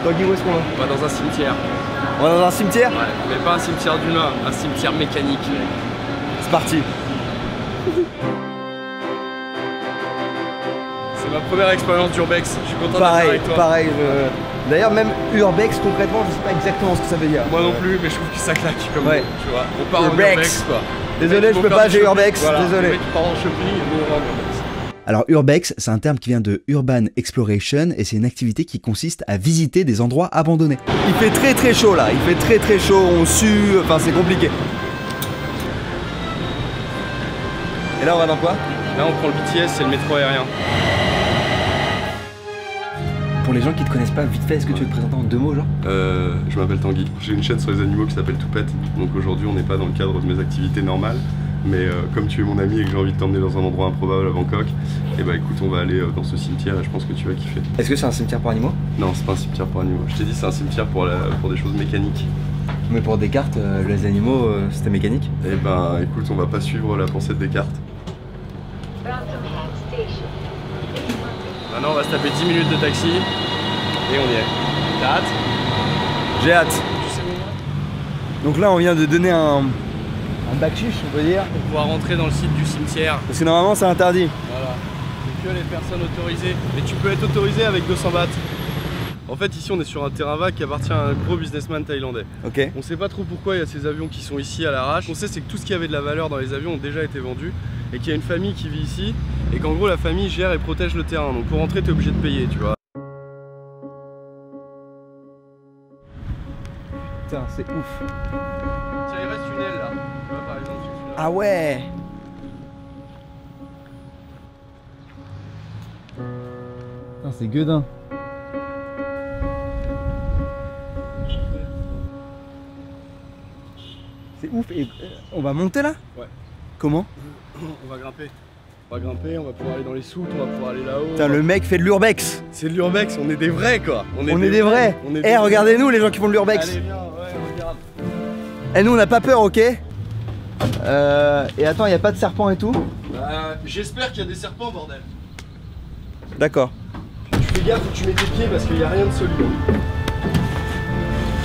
Tanguy, où est-ce qu'on va? On va dans un cimetière. On va dans un cimetière? Ouais, mais pas un cimetière d'humains, un cimetière mécanique. C'est parti. C'est ma première expérience d'Urbex, je suis content d'être Pareil, avec toi. pareil. D'ailleurs, même Urbex, concrètement, je sais pas exactement ce que ça veut dire. Moi non plus, mais je trouve que ça claque comme Ouais. mot, tu vois. On part en Urbex. Urbex quoi. Désolé, je peux pas, j'ai Urbex, voilà. désolé. Le mec part en shopping et nous on va en Urbex. Alors Urbex, c'est un terme qui vient de Urban Exploration et c'est une activité qui consiste à visiter des endroits abandonnés. Il fait très très chaud là, il fait très très chaud, on sue, enfin c'est compliqué. Et là on va dans quoi? Là on prend le BTS, c'est le métro aérien. Pour les gens qui te connaissent pas, vite fait, est-ce que tu veux te présenter en 2 mots genre? Je m'appelle Tanguy, j'ai une chaîne sur les animaux qui s'appelle Toupette. Donc aujourd'hui on n'est pas dans le cadre de mes activités normales. Mais comme tu es mon ami et que j'ai envie de t'emmener dans un endroit improbable à Bangkok, et bah écoute, on va aller dans ce cimetière et je pense que tu vas kiffer. Est-ce que c'est un cimetière pour animaux? Non, c'est pas un cimetière pour animaux. Je t'ai dit, c'est un cimetière pour des choses mécaniques. Mais pour Descartes, les animaux, c'était mécanique? Et ben écoute, on va pas suivre la pensée de Descartes. Maintenant, on va se taper 10 minutes de taxi et on y est. T'as hâte? J'ai hâte. Tu sais où on va? Donc là on vient de donner un bakchich, on peut dire. Pour pouvoir rentrer dans le site du cimetière. Parce que normalement c'est interdit. Voilà. C'est que les personnes autorisées. Mais tu peux être autorisé avec 200 bahts. En fait, ici, on est sur un terrain vague qui appartient à un gros businessman thaïlandais. Ok. On sait pas trop pourquoi il y a ces avions qui sont ici à l'arrache. Ce qu'on sait, c'est que tout ce qui avait de la valeur dans les avions ont déjà été vendu et qu'il y a une famille qui vit ici et qu'en gros, la famille gère et protège le terrain. Donc pour rentrer, t'es obligé de payer, tu vois. Putain, c'est ouf. Tiens, il reste une aile là. Tu vois, par exemple, celui-là. Ah ouais. Putain, c'est gueudin. C'est ouf. Et on va monter là? Ouais. Comment? On va grimper. On va grimper, on va pouvoir aller dans les soutes, on va pouvoir aller là-haut. Putain, le mec fait de l'urbex. C'est de l'urbex, on est des vrais quoi. On est des vrais. On est Eh, des vrais. regardez-nous les gens qui font de l'urbex. Allez, viens, ouais, regarde. Et nous on n'a pas peur, ok? Et attends, il a pas de serpent et tout? J'espère qu'il y a des serpents, bordel. D'accord. Tu fais gaffe où tu mets tes pieds parce qu'il n'y a rien de solide.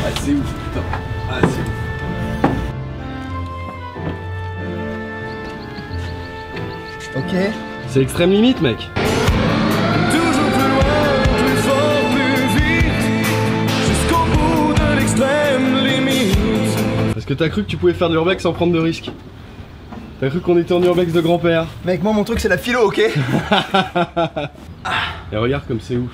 Ah, c'est ouf, putain. Ah, c'est ouf. Ok. C'est extrême limite, mec. Toujours plus loin, plus fort, plus vite, jusqu'au bout de l'extrême limite. Parce que t'as cru que tu pouvais faire de l'urbex sans prendre de risques. T'as cru qu'on était en urbex de grand-père. Mec, moi mon truc c'est la philo, ok? Et regarde comme c'est ouf.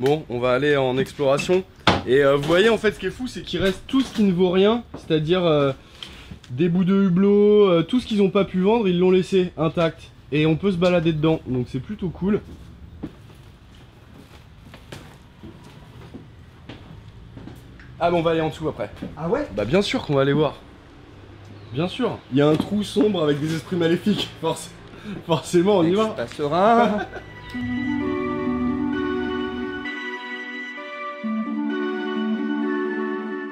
Bon, on va aller en exploration. Et vous voyez en fait ce qui est fou, c'est qu'il reste tout ce qui ne vaut rien. C'est-à-dire des bouts de hublot, tout ce qu'ils n'ont pas pu vendre, ils l'ont laissé intact. Et on peut se balader dedans, donc c'est plutôt cool. Ah bon, on va aller en dessous après. Ah ouais? Bah bien sûr qu'on va aller voir. Bien sûr. Il y a un trou sombre avec des esprits maléfiques. Forcément, on y va. Pas serein.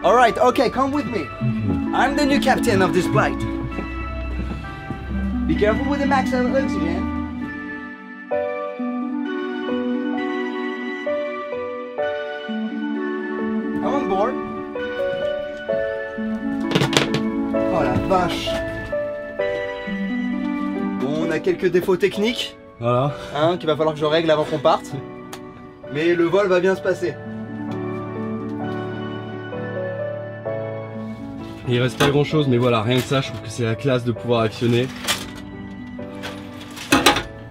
Alright, okay, come with me. I'm the new captain of this flight. Be careful with the max of oxygen. Come on board. Oh la vache. Bon, on a quelques défauts techniques, Voilà. hein, qu'il va falloir que je règle avant qu'on parte. Mais le vol va bien se passer. Il reste pas grand chose, mais voilà, rien que ça, je trouve que c'est la classe de pouvoir actionner.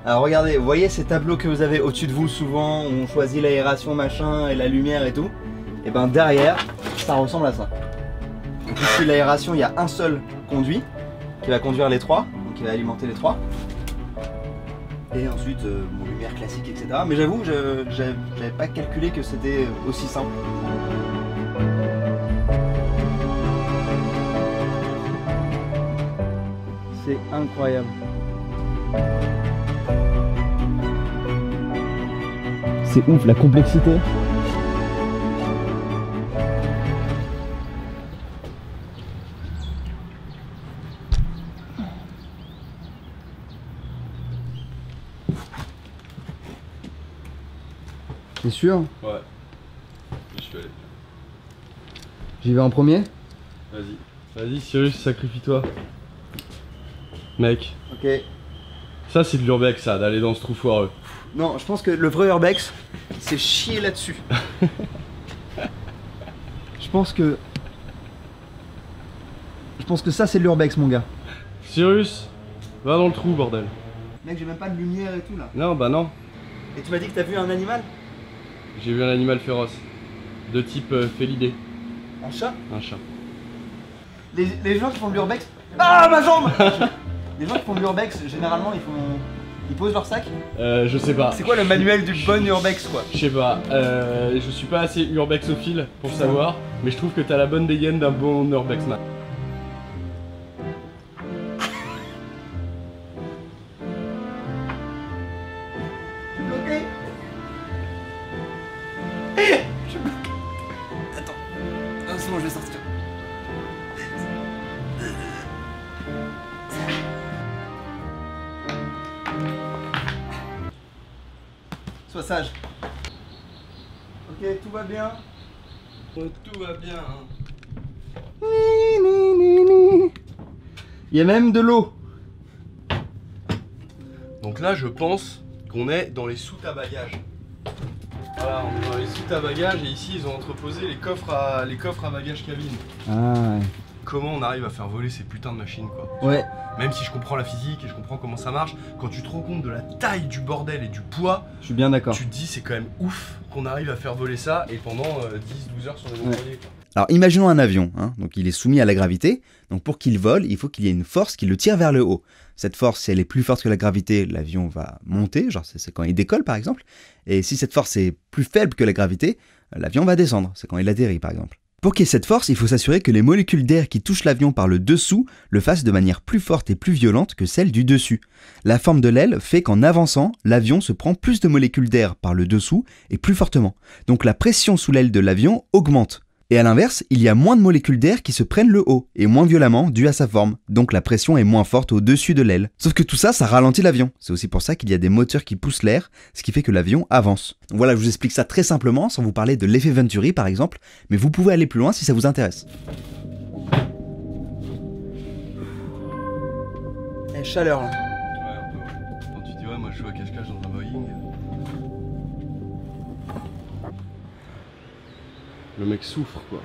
Alors regardez, vous voyez ces tableaux que vous avez au-dessus de vous souvent, où on choisit l'aération machin et la lumière et tout? Et ben derrière, ça ressemble à ça. Donc ici l'aération, il y a un seul conduit qui va conduire les trois, donc il va alimenter les trois. Et ensuite, bon, lumière classique, etc. Mais j'avoue, j'avais pas calculé que c'était aussi simple. C'est incroyable. C'est ouf la complexité. T'es sûr? Ouais. Je suis allé. J'y vais en premier? Vas-y. Vas-y, Cyrus, sacrifie-toi. Mec. Ok. Ça, c'est de l'urbex, ça, d'aller dans ce trou foireux. Non, je pense que le vrai urbex, c'est chier là-dessus. Je pense que ça, c'est l'urbex, mon gars. Cyrus, va dans le trou, bordel. Mec, j'ai même pas de lumière et tout là. Non, bah non. Et tu m'as dit que t'as vu un animal? J'ai vu un animal féroce. De type félidé. Un chat? Un chat. Les gens qui font de l'urbex. Ah, ma jambe! Les gens qui font de l'urbex, généralement, ils posent leur sac. Je sais pas. C'est quoi le manuel du bon urbex, quoi? Je sais pas. Je suis pas assez urbexophile pour savoir, mais je trouve que t'as la bonne dégaine d'un bon urbexman. Bloqué. Je suis bloqué. Attends. Ah, c'est bon, je vais sortir. Sois sage. Ok, tout va bien. Tout va bien. Il y a même de l'eau. Donc là, je pense qu'on est dans les soutes à bagages. Voilà, on est dans les soutes à bagages et ici, ils ont entreposé les coffres à bagages cabine. Ah Comment on arrive à faire voler ces putains de machines, quoi? ouais. Même si je comprends la physique et je comprends comment ça marche, quand tu te rends compte de la taille du bordel et du poids, Je suis bien d'accord. tu te dis c'est quand même ouf qu'on arrive à faire voler ça et pendant 10-12 heures sur les montagnes. Alors imaginons un avion, hein, donc il est soumis à la gravité, donc pour qu'il vole, il faut qu'il y ait une force qui le tire vers le haut. Cette force, si elle est plus forte que la gravité, l'avion va monter, genre c'est quand il décolle par exemple, et si cette force est plus faible que la gravité, l'avion va descendre, c'est quand il atterrit par exemple. Pour qu'il y ait cette force, il faut s'assurer que les molécules d'air qui touchent l'avion par le dessous le fassent de manière plus forte et plus violente que celle du dessus. La forme de l'aile fait qu'en avançant, l'avion se prend plus de molécules d'air par le dessous et plus fortement. Donc la pression sous l'aile de l'avion augmente. Et à l'inverse, il y a moins de molécules d'air qui se prennent le haut, et moins violemment dû à sa forme. Donc la pression est moins forte au-dessus de l'aile. Sauf que tout ça, ça ralentit l'avion. C'est aussi pour ça qu'il y a des moteurs qui poussent l'air, ce qui fait que l'avion avance. Donc voilà, je vous explique ça très simplement, sans vous parler de l'effet Venturi par exemple, mais vous pouvez aller plus loin si ça vous intéresse. Chaleur là. Ouais, un peu, ouais. Quand tu dis ouais, moi je suis à cache-cache dans un Boeing. Le mec souffre, quoi.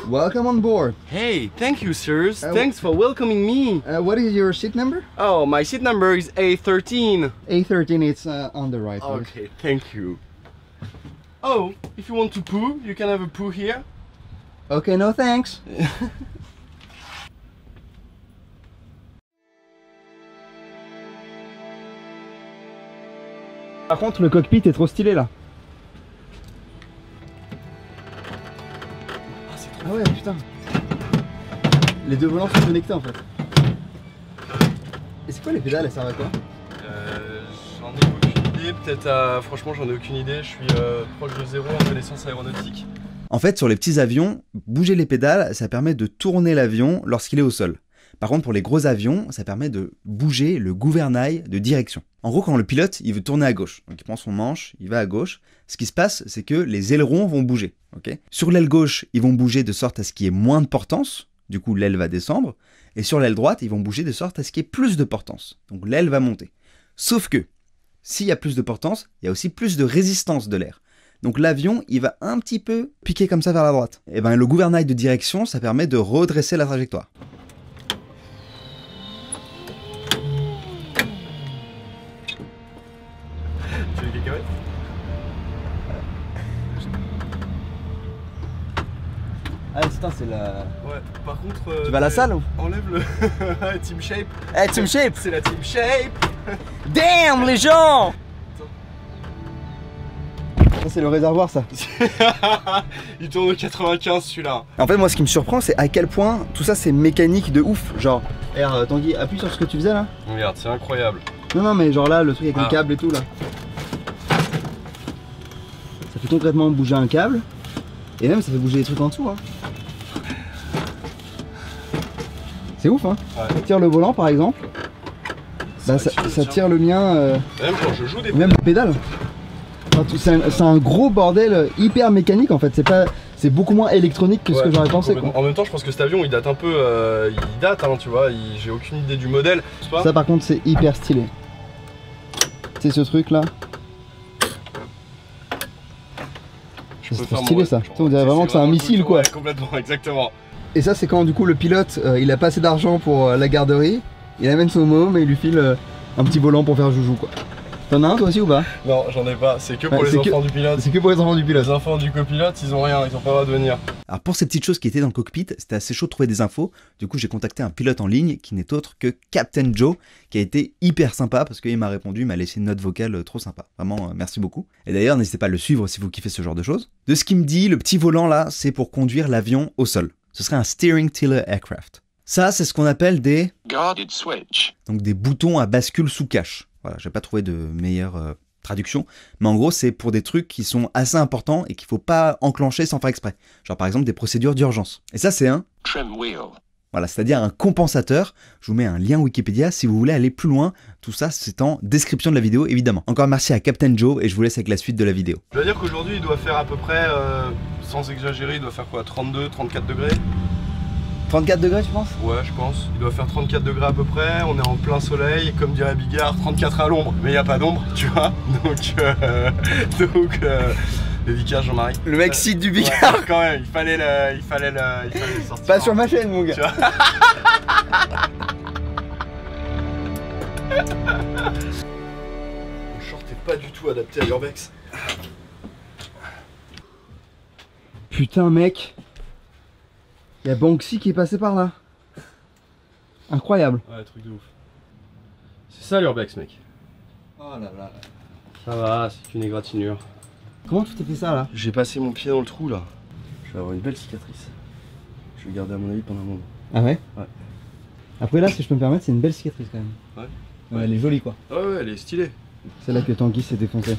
Welcome on board. Hey, thank you, sirs. Uh, Thanks for welcoming me. What is your seat number? Oh, my seat number is A13. A13, it's on the right. Okay, thank you. Oh, if you want to poo, you can have a poo here. Okay, no thanks. Par contre, le cockpit est trop stylé là. Ah ouais, putain. Les deux volants sont connectés en fait. Et c'est quoi les pédales, elles servent à quoi? J'en ai aucune idée, peut-être à... Franchement, j'en ai aucune idée, je suis proche de zéro en connaissance aéronautique. En fait, sur les petits avions, bouger les pédales, ça permet de tourner l'avion lorsqu'il est au sol. Par contre, pour les gros avions, ça permet de bouger le gouvernail de direction. En gros, quand le pilote, il veut tourner à gauche, donc il prend son manche, il va à gauche, ce qui se passe, c'est que les ailerons vont bouger. Okay, sur l'aile gauche, ils vont bouger de sorte à ce qu'il y ait moins de portance, du coup l'aile va descendre, et sur l'aile droite, ils vont bouger de sorte à ce qu'il y ait plus de portance, donc l'aile va monter. Sauf que, s'il y a plus de portance, il y a aussi plus de résistance de l'air. Donc l'avion, il va un petit peu piquer comme ça vers la droite. Et ben le gouvernail de direction, ça permet de redresser la trajectoire. Tu veux des cacahuètes? Ah putain, c'est la... Ouais, par contre... Tu vas à la salle ou? Enlève le... Team Shape. Hey, Team Shape! C'est la Team Shape. Damn les gens! Ça c'est le réservoir ça. Il tourne au 95 celui-là. En fait moi ce qui me surprend c'est à quel point tout ça c'est mécanique de ouf. Genre, Tanguy, appuie sur ce que tu faisais là. Regarde, c'est incroyable. Non mais genre là le truc avec le câble et tout là. Ça fait concrètement bouger un câble. Et même ça fait bouger des trucs en dessous hein. C'est ouf hein. Ouais. On tire le volant par exemple. Bah ça tire le mien, Même quand je joue des même le pédale. Enfin, c'est un gros bordel hyper mécanique en fait, c'est beaucoup moins électronique que ce que j'aurais pensé quoi. En même temps je pense que cet avion il date un peu, il date hein, tu vois, j'ai aucune idée du modèle. Ça par contre c'est hyper stylé. C'est ce truc là. C'est trop stylé ça. On dirait vraiment que c'est un missile quoi. Ouais, complètement, exactement. Et ça c'est quand du coup le pilote il a pas assez d'argent pour la garderie, il amène son môme et il lui file un petit volant pour faire joujou quoi. T'en as un toi aussi ou pas? Non j'en ai pas, c'est que pour les enfants du pilote. C'est que pour les enfants du pilote. Les enfants du copilote ils ont rien, ils ont pas le droit de venir. Alors pour ces petites choses qui étaient dans le cockpit, c'était assez chaud de trouver des infos. Du coup j'ai contacté un pilote en ligne qui n'est autre que Captain Joe, qui a été hyper sympa parce qu'il m'a répondu, il m'a laissé une note vocale trop sympa. Vraiment merci beaucoup. Et d'ailleurs n'hésitez pas à le suivre si vous kiffez ce genre de choses. De ce qu'il me dit, le petit volant là, c'est pour conduire l'avion au sol. Ce serait un steering tiller aircraft. Ça c'est ce qu'on appelle des Guarded switch. donc des boutons à bascule sous cache. Voilà, j'ai pas trouvé de meilleure traduction, mais en gros c'est pour des trucs qui sont assez importants et qu'il faut pas enclencher sans faire exprès. Genre par exemple des procédures d'urgence. Et ça c'est un Trim wheel. voilà, c'est-à-dire un compensateur. Je vous mets un lien Wikipédia si vous voulez aller plus loin. Tout ça c'est en description de la vidéo évidemment. Encore merci à Captain Joe et je vous laisse avec la suite de la vidéo. Je veux dire qu'aujourd'hui il doit faire à peu près, sans exagérer, il doit faire quoi, 32, 34 degrés? 34 degrés tu penses? Ouais je pense, il doit faire 34 degrés à peu près, on est en plein soleil, comme dirait Bigard, 34 à l'ombre, mais il n'y a pas d'ombre, tu vois, donc dédicace Jean-Marie. Le mec cite du Bigard ouais, quand même, il fallait le sortir. Pas sur ma chaîne mon gars. Mon short est pas du tout adapté à l'urbex. Putain mec, il y a Banksy qui est passé par là. Incroyable. Ouais truc de ouf. C'est ça l'urbex mec. Oh là là. Ça va, c'est une égratignure. Comment tu t'es fait ça là? J'ai passé mon pied dans le trou là. Je vais avoir une belle cicatrice. Je vais garder à mon avis pendant un moment. Ah ouais? Ouais. Après là si je peux me permettre c'est une belle cicatrice quand même. Ouais. Ouais, elle est jolie quoi. Ouais ouais elle est stylée. C'est là que Tanguy s'est défoncé.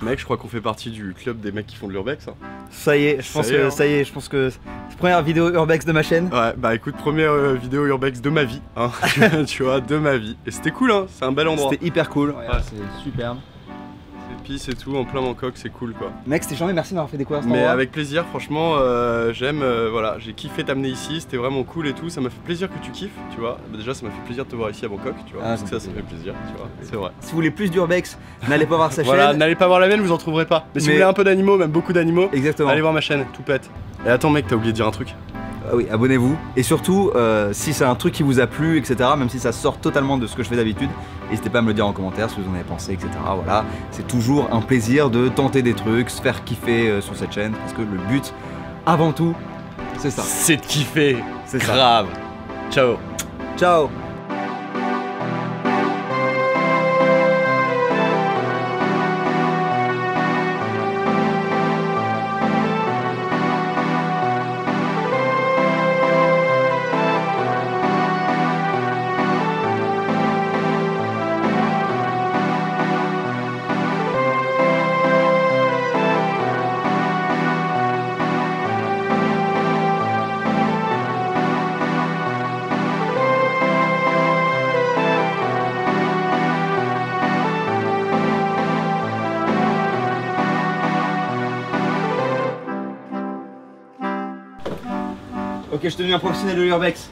Mec je crois qu'on fait partie du club des mecs qui font de l'urbex hein. Ça y est, je pense que c'est la première vidéo urbex de ma chaîne. Ouais bah écoute première vidéo urbex de ma vie hein. Tu vois de ma vie. Et c'était cool hein, c'est un bel endroit. C'était hyper cool. Ouais. C'est superbe. Épices et tout en plein Bangkok c'est cool quoi. Mec c'était charmé, merci de m'avoir fait découvrir cet Mais endroit. avec plaisir franchement j'aime voilà j'ai kiffé t'amener ici, c'était vraiment cool et tout, ça m'a fait plaisir que tu kiffes tu vois. Bah, déjà ça m'a fait plaisir de te voir ici à Bangkok tu vois, Ah, parce que ça fait plaisir tu vois, c'est vrai. Si vous voulez plus d'urbex, n'allez pas voir sa Voilà, chaîne. n'allez pas voir la mienne, vous en trouverez pas. Mais si Mais- vous voulez un peu d'animaux, même beaucoup d'animaux, Exactement. allez voir ma chaîne, tout pète. Et attends mec, t'as oublié de dire un truc. Ah oui, abonnez-vous. Et surtout, si c'est un truc qui vous a plu, etc., même si ça sort totalement de ce que je fais d'habitude, n'hésitez pas à me le dire en commentaire ce que vous en avez pensé, etc. Voilà, c'est toujours un plaisir de tenter des trucs, se faire kiffer sur cette chaîne, parce que le but, avant tout, c'est ça. C'est de kiffer, C'est ça. grave. Ciao. Ciao. Ok, je te deviens professionnel de l'urbex.